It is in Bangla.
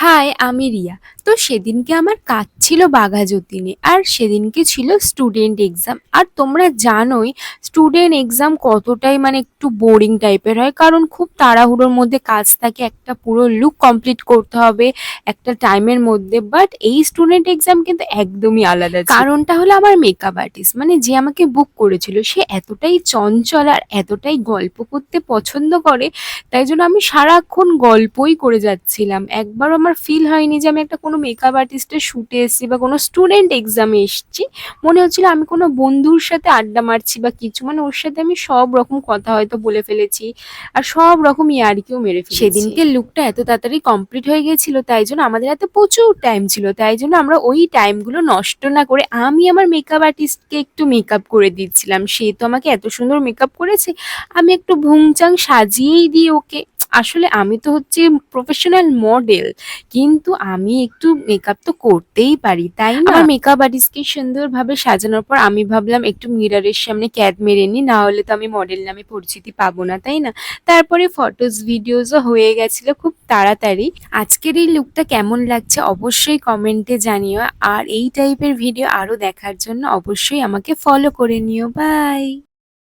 হাই, আমি রিয়া। তো সেদিনকে আমার কাজ ছিল বাঘাযতীনে, আর সেদিনকে ছিল স্টুডেন্ট এক্সাম। আর তোমরা জানোই স্টুডেন্ট এক্সাম কতটাই মানে একটু বোরিং টাইপের হয়, কারণ খুব তাড়াহুড়োর মধ্যে কাজ থাকে, একটা পুরো লুক কমপ্লিট করতে হবে একটা টাইমের মধ্যে। বাট এই স্টুডেন্ট এক্সাম কিন্তু একদমই আলাদা ছিল। কারণটা হলো আমার মেকআপ আর্টিস্ট, মানে যে আমাকে বুক করেছিল, সে এতটাই চঞ্চল আর এতটাই গল্প করতে পছন্দ করে, তাই জন্য আমি সারাক্ষণ গল্পই করে যাচ্ছিলাম। একবারও আমার ফিল হয়নি যে আমি একটা কোনো মেকআপ আর্টিস্টের শুটে এসেছি বা কোনো স্টুডেন্ট এক্সামে এসেছি। মনে হচ্ছিল আমি কোনো বন্ধুর সাথে আড্ডা মারছি বা কিছু, মানে ওর সাথে আমি সব রকম কথা হয়তো বলে ফেলেছি আর সব রকম ইয়ার্কিও মেরে ফেলেছি। সেদিনকে লুকটা এত তাড়াতাড়ি কমপ্লিট হয়ে গেছিল, তাই জন্য আমাদের হাতে প্রচুর টাইম ছিল, তাই জন্য আমরা ওই টাইমগুলো নষ্ট না করে আমি আমার মেকআপ আর্টিস্টকে একটু মেকআপ করে দিচ্ছিলাম। সে তো আমাকে এত সুন্দর মেকআপ করেছে, আমি একটু ভুংচাং সাজিয়েই দিই ওকে। আসলে আমি তো হচ্ছে প্রফেশনাল মডেল, কিন্তু আমি একটু মেকআপ তো করতেই পারি, তাই না? আমার মেকআপ আর্টিস্টকে সুন্দরভাবে সাজানোর পর আমি ভাবলাম একটু মিররের সামনে ক্যাদ মেরে নিই, না হলে তো আমি মডেল নামে পরিচিতি পাবো না, তাই না? তারপরে ফটোস ভিডিওসও হয়ে গেছিল খুব তাড়াতাড়ি। আজকের এই লুকটা কেমন লাগছে অবশ্যই কমেন্টে জানিও, আর এই টাইপের ভিডিও আরো দেখার জন্য অবশ্যই আমাকে ফলো করে নিও। বাই।